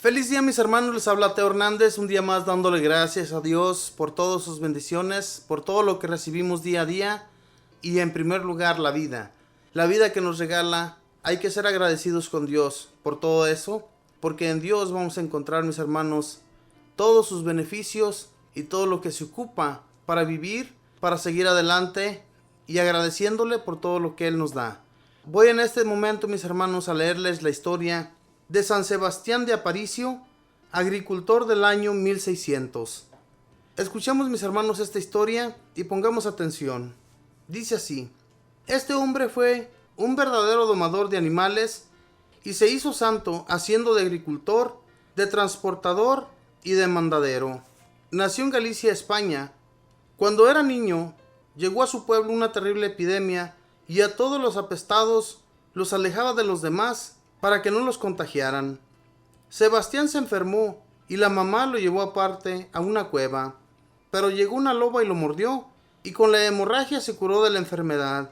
Feliz día, mis hermanos, les habla Teo Hernández, un día más dándole gracias a Dios por todas sus bendiciones, por todo lo que recibimos día a día y en primer lugar la vida que nos regala. Hay que ser agradecidos con Dios por todo eso, porque en Dios vamos a encontrar, mis hermanos, todos sus beneficios y todo lo que se ocupa para vivir, para seguir adelante y agradeciéndole por todo lo que Él nos da. Voy en este momento, mis hermanos, a leerles la historia de San Sebastián de Aparicio, agricultor del año 1600. Escuchamos, mis hermanos, esta historia y pongamos atención. Dice así: este hombre fue un verdadero domador de animales y se hizo santo haciendo de agricultor, de transportador y de mandadero. Nació en Galicia, España. Cuando era niño, llegó a su pueblo una terrible epidemia y a todos los apestados los alejaba de los demás para que no los contagiaran. Sebastián se enfermó y la mamá lo llevó aparte a una cueva, pero llegó una loba y lo mordió, y con la hemorragia se curó de la enfermedad.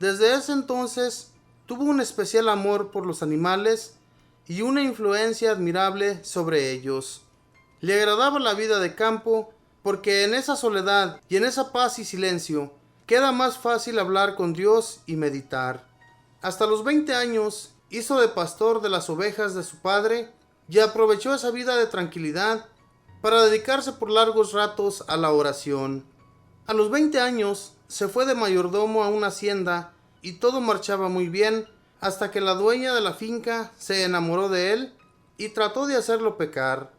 Desde ese entonces tuvo un especial amor por los animales y una influencia admirable sobre ellos. Le agradaba la vida de campo porque en esa soledad y en esa paz y silencio queda más fácil hablar con Dios y meditar. Hasta los 20 años hizo de pastor de las ovejas de su padre y aprovechó esa vida de tranquilidad para dedicarse por largos ratos a la oración. A los 20 años se fue de mayordomo a una hacienda y todo marchaba muy bien hasta que la dueña de la finca se enamoró de él y trató de hacerlo pecar.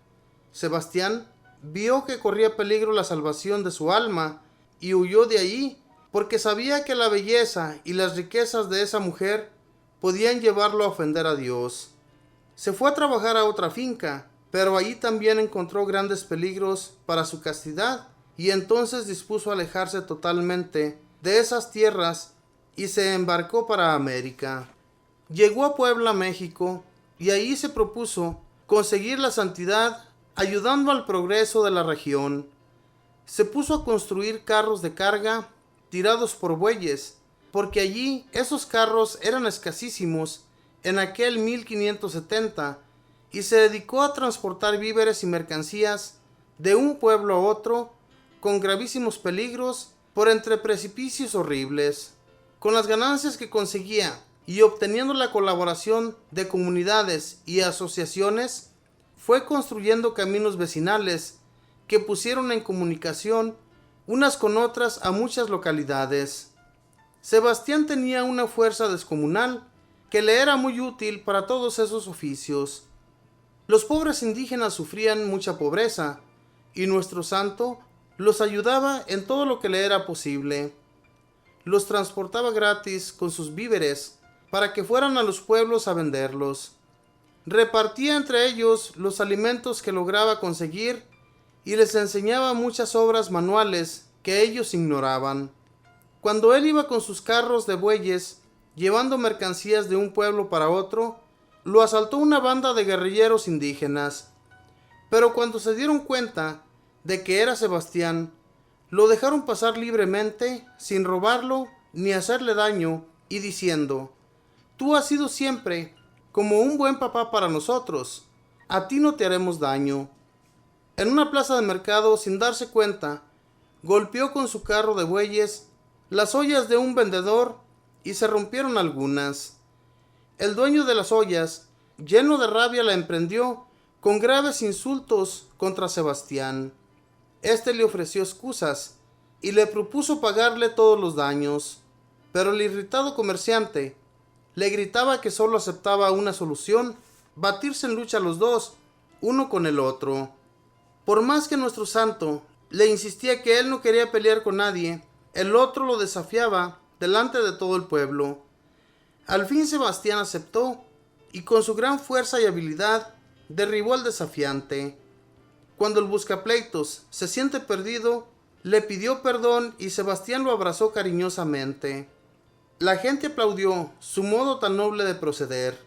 Sebastián vio que corría peligro la salvación de su alma y huyó de allí porque sabía que la belleza y las riquezas de esa mujer podían llevarlo a ofender a Dios. Se fue a trabajar a otra finca, pero allí también encontró grandes peligros para su castidad y entonces dispuso alejarse totalmente de esas tierras y se embarcó para América. Llegó a Puebla, México, y allí se propuso conseguir la santidad ayudando al progreso de la región. Se puso a construir carros de carga tirados por bueyes, porque allí esos carros eran escasísimos en aquel 1570, y se dedicó a transportar víveres y mercancías de un pueblo a otro con gravísimos peligros por entre precipicios horribles. Con las ganancias que conseguía y obteniendo la colaboración de comunidades y asociaciones, fue construyendo caminos vecinales que pusieron en comunicación unas con otras a muchas localidades. Sebastián tenía una fuerza descomunal que le era muy útil para todos esos oficios. Los pobres indígenas sufrían mucha pobreza y nuestro santo los ayudaba en todo lo que le era posible. Los transportaba gratis con sus víveres para que fueran a los pueblos a venderlos. Repartía entre ellos los alimentos que lograba conseguir y les enseñaba muchas obras manuales que ellos ignoraban. Cuando él iba con sus carros de bueyes, llevando mercancías de un pueblo para otro, lo asaltó una banda de guerrilleros indígenas. Pero cuando se dieron cuenta de que era Sebastián, lo dejaron pasar libremente, sin robarlo ni hacerle daño, y diciendo: tú has sido siempre como un buen papá para nosotros, a ti no te haremos daño. En una plaza de mercado, sin darse cuenta, golpeó con su carro de bueyes las ollas de un vendedor y se rompieron algunas. El dueño de las ollas, lleno de rabia, la emprendió con graves insultos contra Sebastián. Este le ofreció excusas y le propuso pagarle todos los daños, pero el irritado comerciante le gritaba que solo aceptaba una solución: batirse en lucha los dos, uno con el otro. Por más que nuestro santo le insistía que él no quería pelear con nadie, el otro lo desafiaba delante de todo el pueblo. Al fin Sebastián aceptó y con su gran fuerza y habilidad derribó al desafiante. Cuando el buscapleitos se siente perdido, le pidió perdón y Sebastián lo abrazó cariñosamente. La gente aplaudió su modo tan noble de proceder.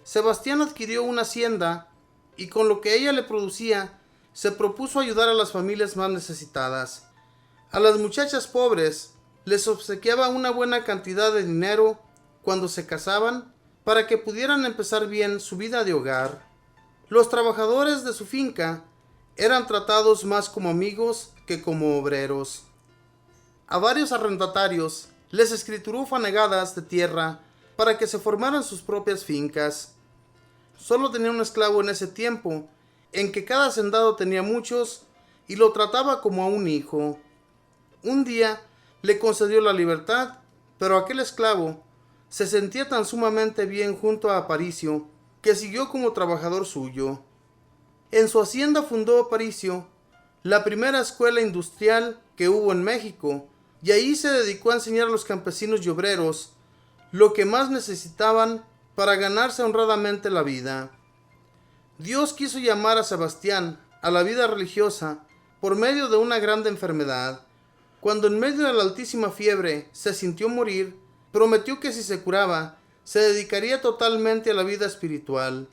Sebastián adquirió una hacienda y con lo que ella le producía se propuso ayudar a las familias más necesitadas. A las muchachas pobres les obsequiaba una buena cantidad de dinero cuando se casaban para que pudieran empezar bien su vida de hogar. Los trabajadores de su finca eran tratados más como amigos que como obreros. A varios arrendatarios les escrituró fanegadas de tierra para que se formaran sus propias fincas. Solo tenía un esclavo en ese tiempo, en que cada hacendado tenía muchos y lo trataba como a un hijo. Un día le concedió la libertad, pero aquel esclavo se sentía tan sumamente bien junto a Aparicio que siguió como trabajador suyo. En su hacienda fundó Aparicio la primera escuela industrial que hubo en México, y ahí se dedicó a enseñar a los campesinos y obreros lo que más necesitaban para ganarse honradamente la vida. Dios quiso llamar a Sebastián a la vida religiosa por medio de una grande enfermedad. Cuando en medio de la altísima fiebre se sintió morir, prometió que si se curaba, se dedicaría totalmente a la vida espiritual.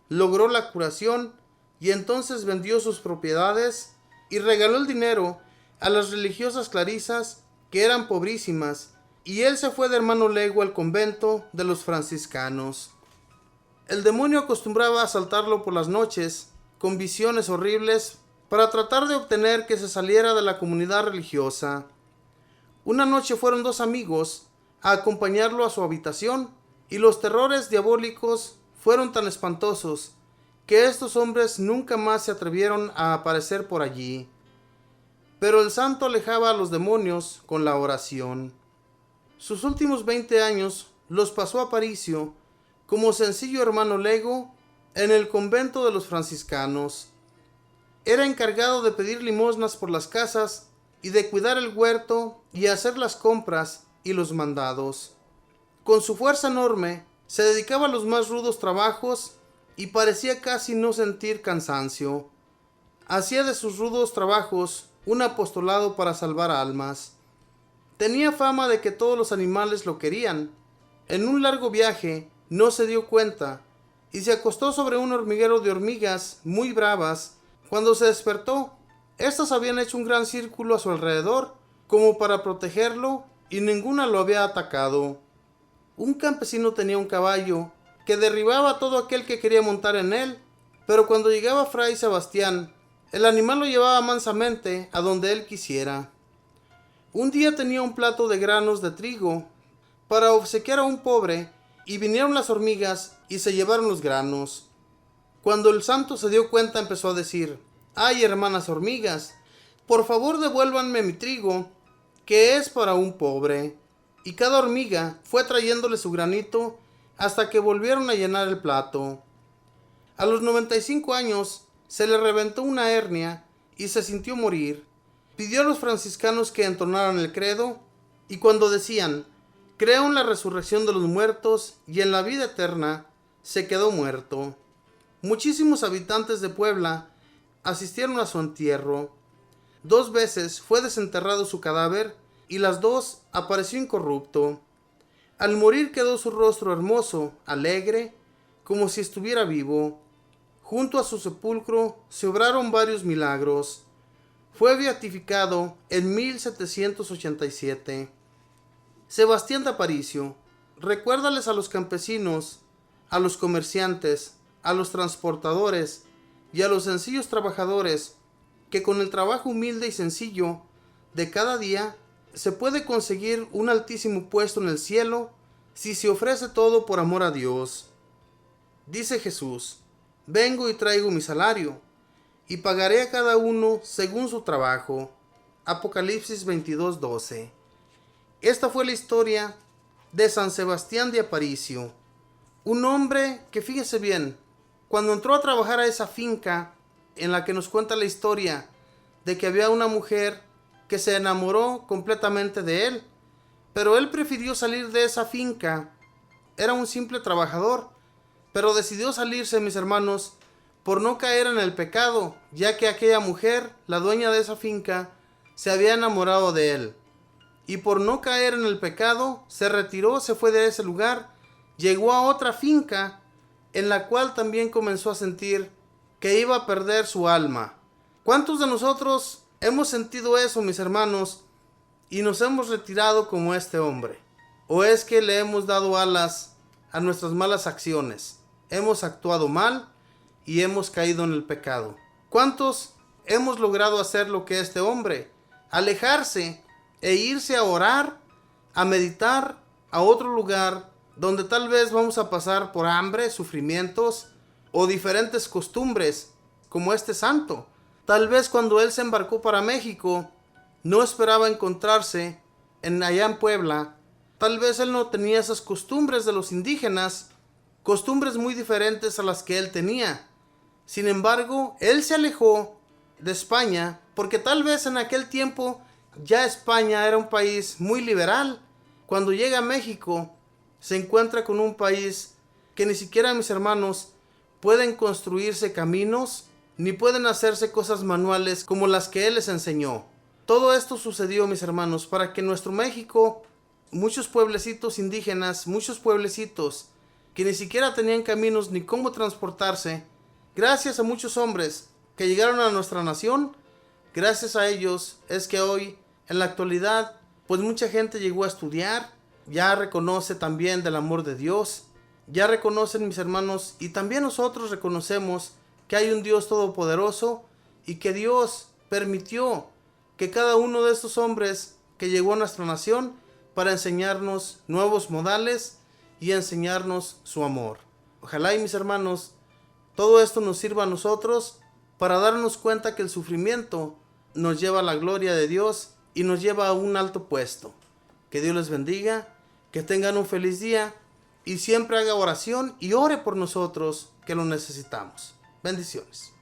Logró la curación y entonces vendió sus propiedades y regaló el dinero a las religiosas clarisas, que eran pobrísimas, y él se fue de hermano legua al convento de los franciscanos. El demonio acostumbraba a asaltarlo por las noches con visiones horribles para tratar de obtener que se saliera de la comunidad religiosa. Una noche fueron dos amigos a acompañarlo a su habitación, y los terrores diabólicos fueron tan espantosos que estos hombres nunca más se atrevieron a aparecer por allí. Pero el santo alejaba a los demonios con la oración. Sus últimos 20 años los pasó Aparicio como sencillo hermano lego en el convento de los franciscanos. Era encargado de pedir limosnas por las casas y de cuidar el huerto y hacer las compras y los mandados. Con su fuerza enorme se dedicaba a los más rudos trabajos y parecía casi no sentir cansancio. Hacía de sus rudos trabajos un apostolado para salvar almas. Tenía fama de que todos los animales lo querían. En un largo viaje no se dio cuenta y se acostó sobre un hormiguero de hormigas muy bravas. Cuando se despertó, estas habían hecho un gran círculo a su alrededor como para protegerlo y ninguna lo había atacado. Un campesino tenía un caballo que derribaba a todo aquel que quería montar en él, pero cuando llegaba Fray Sebastián, el animal lo llevaba mansamente a donde él quisiera. Un día tenía un plato de granos de trigo para obsequiar a un pobre, y vinieron las hormigas y se llevaron los granos. Cuando el santo se dio cuenta, empezó a decir: «Ay, hermanas hormigas, por favor devuélvanme mi trigo, que es para un pobre». Y cada hormiga fue trayéndole su granito hasta que volvieron a llenar el plato. A los 95 años se le reventó una hernia y se sintió morir. Pidió a los franciscanos que entonaran el credo, y cuando decían: «Creo en la resurrección de los muertos y en la vida eterna», se quedó muerto. Muchísimos habitantes de Puebla asistieron a su entierro. 2 veces fue desenterrado su cadáver y las 2 apareció incorrupto. Al morir quedó su rostro hermoso, alegre, como si estuviera vivo. Junto a su sepulcro se obraron varios milagros. Fue beatificado en 1787. Sebastián de Aparicio, recuérdales a los campesinos, a los comerciantes, a los transportadores y a los sencillos trabajadores que con el trabajo humilde y sencillo de cada día se puede conseguir un altísimo puesto en el cielo si se ofrece todo por amor a Dios. Dice Jesús: «Vengo y traigo mi salario, y pagaré a cada uno según su trabajo». Apocalipsis 22:12. Esta fue la historia de San Sebastián de Aparicio, un hombre que, fíjese bien, cuando entró a trabajar a esa finca en la que nos cuenta la historia de que había una mujer que se enamoró completamente de él, pero él prefirió salir de esa finca. Era un simple trabajador, pero decidió salirse, mis hermanos, por no caer en el pecado, ya que aquella mujer, la dueña de esa finca, se había enamorado de él. Y por no caer en el pecado, se retiró, se fue de ese lugar, llegó a otra finca, en la cual también comenzó a sentir que iba a perder su alma. ¿Cuántos de nosotros hemos sentido eso, mis hermanos, y nos hemos retirado como este hombre? ¿O es que le hemos dado alas a nuestras malas acciones? Hemos actuado mal y hemos caído en el pecado. ¿Cuántos hemos logrado hacer lo que este hombre? Alejarse e irse a orar, a meditar a otro lugar donde tal vez vamos a pasar por hambre, sufrimientos o diferentes costumbres como este santo. Tal vez cuando él se embarcó para México no esperaba encontrarse allá en Puebla. Tal vez él no tenía esas costumbres de los indígenas, costumbres muy diferentes a las que él tenía. Sin embargo, él se alejó de España porque tal vez en aquel tiempo ya España era un país muy liberal. Cuando llega a México, se encuentra con un país que ni siquiera, mis hermanos, pueden construirse caminos ni pueden hacerse cosas manuales como las que él les enseñó. Todo esto sucedió, mis hermanos, para que en nuestro México muchos pueblecitos indígenas, muchos pueblecitos que ni siquiera tenían caminos ni cómo transportarse, gracias a muchos hombres que llegaron a nuestra nación, gracias a ellos es que hoy, en la actualidad, pues mucha gente llegó a estudiar, ya reconoce también del amor de Dios, ya reconocen, mis hermanos, y también nosotros reconocemos que hay un Dios todopoderoso y que Dios permitió que cada uno de estos hombres que llegó a nuestra nación para enseñarnos nuevos modales y enseñarnos su amor. Ojalá, y mis hermanos, todo esto nos sirva a nosotros para darnos cuenta que el sufrimiento nos lleva a la gloria de Dios y nos lleva a un alto puesto. Que Dios les bendiga, que tengan un feliz día y siempre haga oración y ore por nosotros que lo necesitamos. Bendiciones.